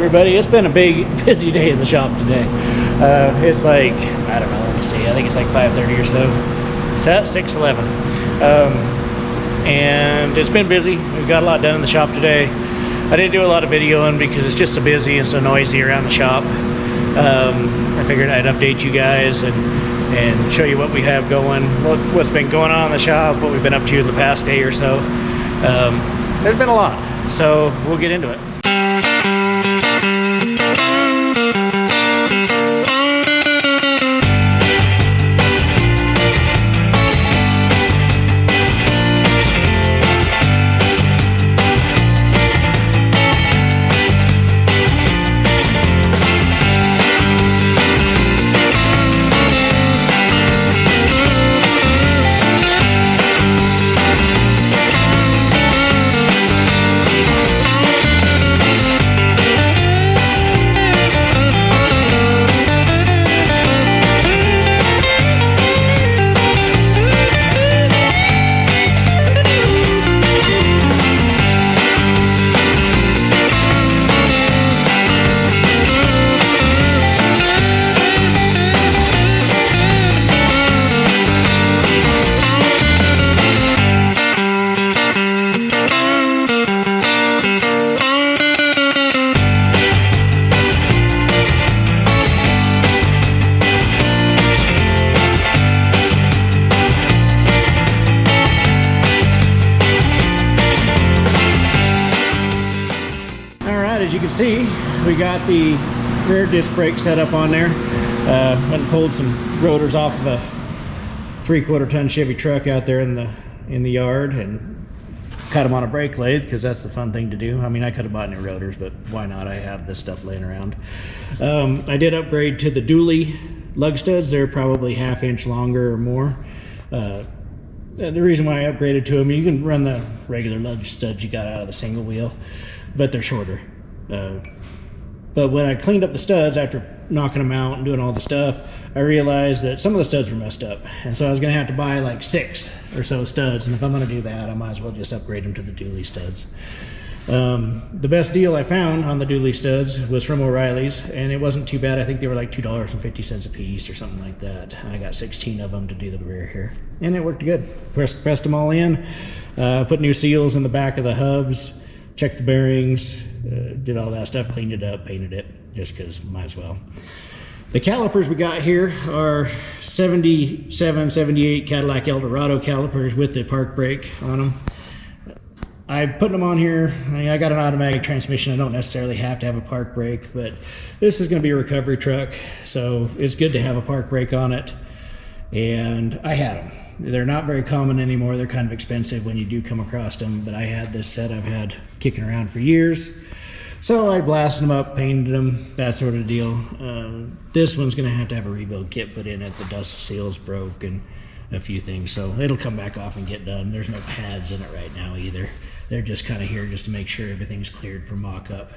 everybody. It's been a big, busy day in the shop today. It's like, I don't know, let me see. I think it's like 5:30 or so. So that's 6:11. And it's been busy. We've got a lot done in the shop today. I didn't do a lot of videoing because it's just so busy and so noisy around the shop. I figured I'd update you guys and show you what we have going, what's been going on in the shop, what we've been up to in the past day or so. There's been a lot, so we'll get into it. As you can see, we got the rear disc brake set up on there. Went and pulled some rotors off of a 3/4 ton Chevy truck out there in the yard and cut them on a brake lathe, because that's the fun thing to do. I mean, I could have bought new rotors, but why not? I have this stuff laying around. I did upgrade to the dually lug studs. They're probably 1/2 inch longer or more. The reason why I upgraded to them, you can run the regular lug studs you got out of the single wheel, but they're shorter. But when I cleaned up the studs after knocking them out and doing all the stuff, I realized that some of the studs were messed up, and so I was going to have to buy like 6 or so studs, and if I'm going to do that, I might as well just upgrade them to the dually studs. The best deal I found on the dually studs was from O'Reilly's, and it wasn't too bad. I think they were like $2.50 a piece or something like that. I got 16 of them to do the rear here, and it worked good. Pressed them all in, put new seals in the back of the hubs, checked the bearings, did all that stuff, cleaned it up, painted it, just because might as well. The calipers we got here are 77, 78 Cadillac Eldorado calipers with the park brake on them. I put them on here. I got an automatic transmission. I don't necessarily have to have a park brake, but this is going to be a recovery truck, so it's good to have a park brake on it. And I had them. They're not very common anymore. They're kind of expensive when you do come across them, but I had this set I've had kicking around for years. So I blasted them up, painted them, that sort of deal. This one's going to have a rebuild kit put in it. The dust seals broke and a few things, so it'll come back off and get done. There's no pads in it right now either. They're just kind of here just to make sure everything's cleared for mock-up.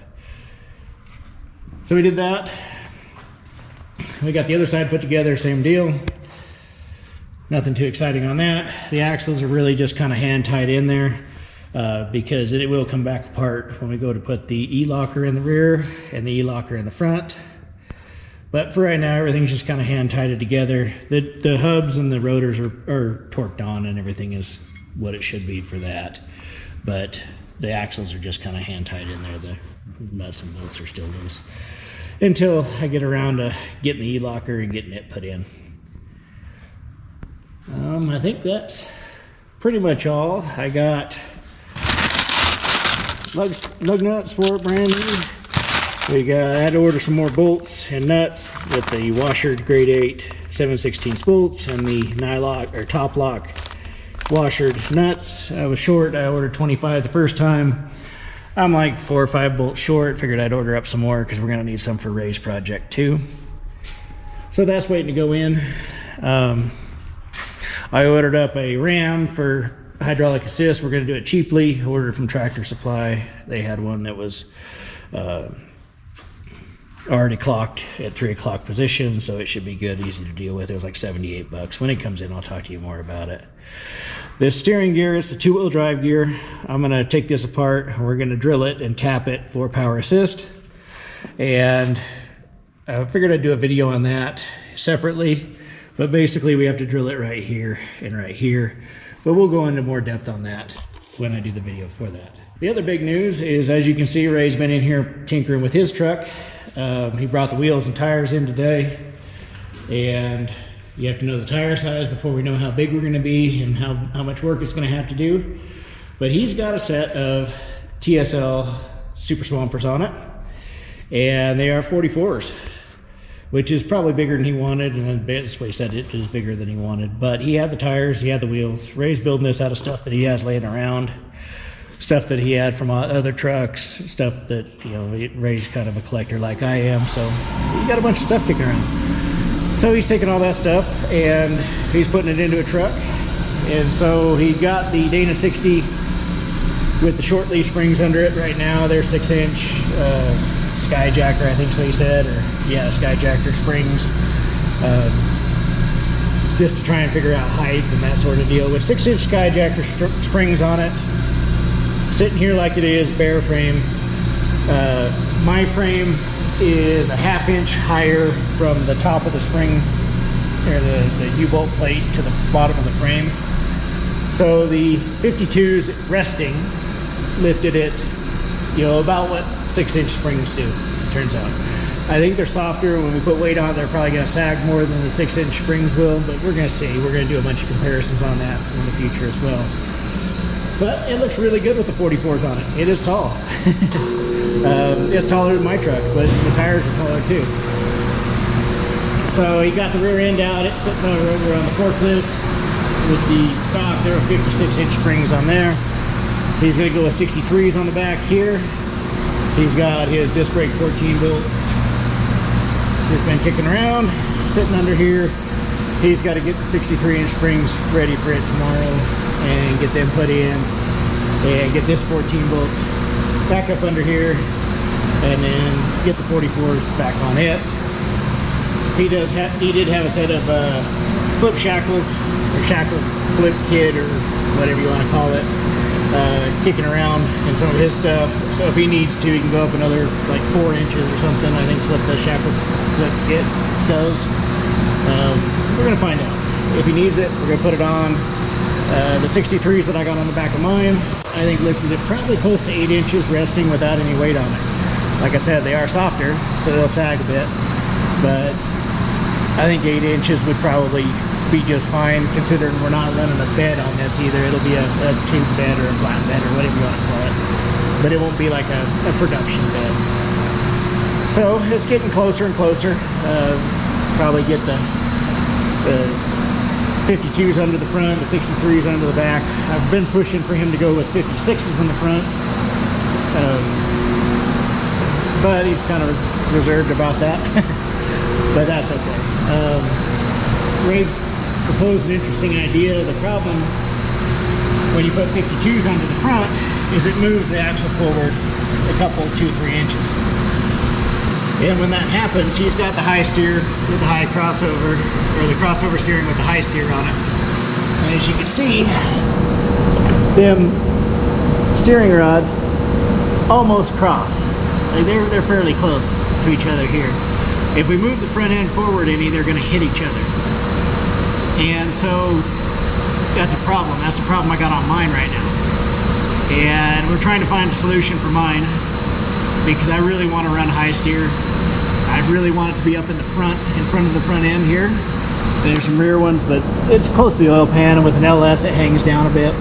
So we did that. We got the other side put together, same deal. Nothing too exciting on that. The axles are really just kind of hand tied in there because it will come back apart when we go to put the E-locker in the rear and the E-locker in the front. But for right now, everything's just kind of hand tied together. The hubs and the rotors are torqued on, and everything is what it should be for that. But the axles are just kind of hand tied in there. The nuts and bolts are still loose until I get around to getting the E-locker and getting it put in. I think that's pretty much all. I got lug nuts for it, brand new. I had to order some more bolts and nuts with the washer grade 8 7/16 bolts and the nylock or top lock washered nuts. I was short. I ordered 25 the first time. I'm like 4 or 5 bolts short. Figured I'd order up some more because we're going to need some for Ray's project too. So that's waiting to go in. I ordered up a ram for hydraulic assist. We're going to do it cheaply. Ordered from Tractor Supply. They had one that was already clocked at 3 o'clock position, so it should be good, easy to deal with. It was like $78. When it comes in, I'll talk to you more about it. This steering gear, it's the 2-wheel drive gear. I'm going to take this apart. We're going to drill it and tap it for power assist. And I figured I'd do a video on that separately, but basically we have to drill it right here and right here. But we'll go into more depth on that when I do the video for that. The other big news is, as you can see, Ray's been in here tinkering with his truck. He brought the wheels and tires in today, and you have to know the tire size before we know how big we're going to be and how much work it's going to have to do. But he's got a set of TSL Super Swampers on it, and they are 44s, which is probably bigger than he wanted, and that's what he said, it is bigger than he wanted. But he had the tires, he had the wheels. Ray's building this out of stuff that he has laying around, stuff that he had from other trucks, stuff that, you know, Ray's kind of a collector like I am, so he got a bunch of stuff kicking around. So he's taking all that stuff and he's putting it into a truck. And so he got the Dana 60 with the short leaf springs under it right now. They're 6-inch Skyjacker, I think is what he said, or yeah, Skyjacker springs, just to try and figure out height and that sort of deal. With 6-inch Skyjacker springs on it, sitting here like it is, bare frame. My frame is a 1/2 inch higher from the top of the spring, or the U-bolt plate, to the bottom of the frame. So the 52's resting lifted it, you know, about what 6-inch springs do, it turns out. I think they're softer. When we put weight on, they're probably going to sag more than the 6-inch springs will, but we're going to see. We're going to do a bunch of comparisons on that in the future as well. But it looks really good with the 44s on it. It is tall. It's taller than my truck, but the tires are taller too. So he got the rear end out. It's sitting over on the forklift with the stock. There are 56-inch springs on there. He's going to go with 63s on the back here. He's got his disc brake 14 bolt. It's been kicking around, sitting under here. He's got to get the 63-inch springs ready for it tomorrow and get them put in and get this 14 bolt back up under here and then get the 44s back on it. He did have a set of flip shackles, or shackle flip kit, or whatever you want to call it, kicking around in some of his stuff. So if he needs to, he can go up another like 4 inches or something. I think is what the shackle flip kit does. We're gonna find out. If he needs it, we're gonna put it on. The 63s that I got on the back of mine, I think lifted it probably close to 8 inches resting without any weight on it. Like I said, they are softer, so they'll sag a bit, but I think 8 inches would probably be just fine, considering we're not running a bed on this either. It'll be a tube bed or a flat bed or whatever you want to call it, but it won't be like a production bed. So it's getting closer and closer. Probably get the 52s under the front, the 63s under the back. I've been pushing for him to go with 56s in the front, but he's kind of reserved about that. But that's okay. Ray proposed an interesting idea. The problem when you put 52s under the front is it moves the axle forward a couple, 2-3 inches. And when that happens, he's got the high steer with the high crossover, or the crossover steering with the high steer on it. And as you can see, them steering rods almost cross. Like they're fairly close to each other here. If we move the front end forward any, they're going to hit each other. And so that's a problem. That's the problem I got on mine right now. And we're trying to find a solution for mine, because I really want to run high steer. I really want it to be up in the front, in front of the front end here. There's some rear ones, but it's close to the oil pan, and with an LS it hangs down a bit.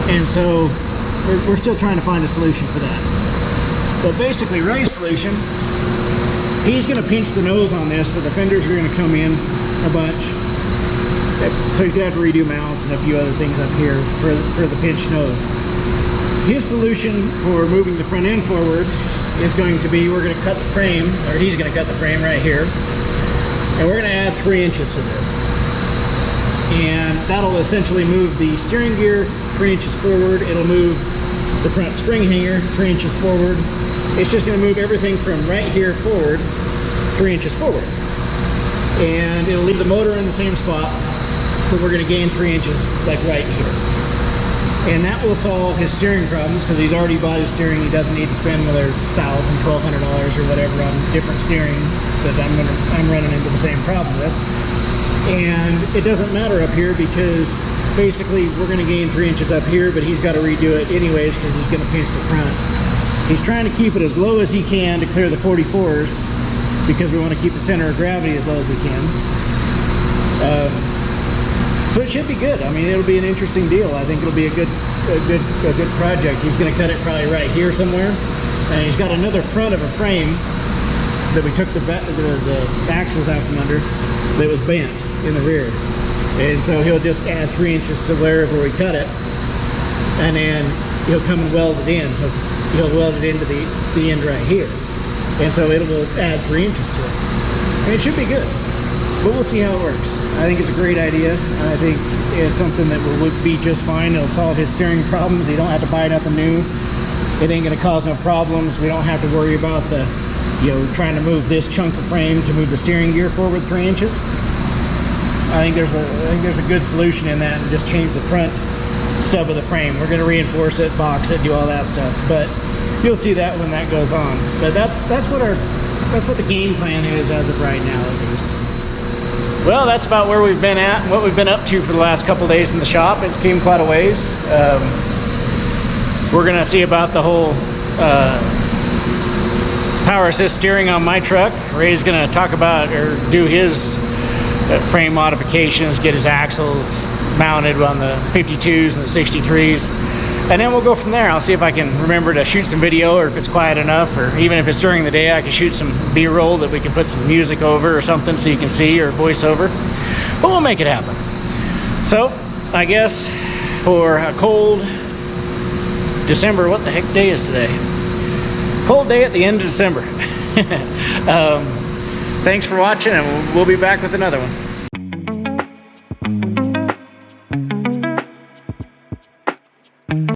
And so we're still trying to find a solution for that. But basically, Ray's solution, he's going to pinch the nose on this, so the fenders are going to come in a bunch. So he's going to have to redo mounts and a few other things up here for the pinched nose. His solution for moving the front end forward is going to be, we're going to cut the frame, or he's going to cut the frame right here, and we're going to add 3 inches to this. And that'll essentially move the steering gear 3 inches forward. It'll move the front spring hanger 3 inches forward. It's just going to move everything from right here forward 3 inches forward. And it'll leave the motor in the same spot, but we're going to gain 3 inches like right here. And that will solve his steering problems, because he's already bought his steering. He doesn't need to spend another $1,000, $1,200 or whatever on different steering that I'm running into the same problem with. And it doesn't matter up here, because basically we're going to gain 3 inches up here, but he's got to redo it anyways because he's going to pinch the front. He's trying to keep it as low as he can to clear the 44s, because we want to keep the center of gravity as low as we can. So it should be good. I mean, it'll be an interesting deal. I think it'll be a good project. He's going to cut it probably right here somewhere, and he's got another front of a frame that we took the axles out from under that was bent in the rear, and so he'll just add 3 inches to wherever we cut it, and then he'll come and weld it in. He'll weld it into the end right here, and so it will add 3 inches to it, and it should be good. But we'll see how it works. I think it's a great idea. I think it's something that will be just fine. It'll solve his steering problems. He don't have to buy nothing new. It ain't gonna cause no problems. We don't have to worry about trying to move this chunk of frame to move the steering gear forward 3 inches. I think there's a good solution in that, and just change the front stub of the frame. We're gonna reinforce it, box it, do all that stuff. But you'll see that when that goes on. But that's what the game plan is as of right now, at least. Well, that's about where we've been at and what we've been up to for the last couple of days in the shop. It's came quite a ways. We're gonna see about the whole power assist steering on my truck. Ray's gonna talk about or do his frame modifications, get his axles mounted on the 52s and the 63s. And then we'll go from there. I'll see if I can remember to shoot some video, or if it's quiet enough, or even if it's during the day, I can shoot some B-roll that we can put some music over or something so you can see, or voiceover. But we'll make it happen. So, I guess for a cold December, what the heck day is today? Cold day at the end of December. Thanks for watching, and we'll be back with another one.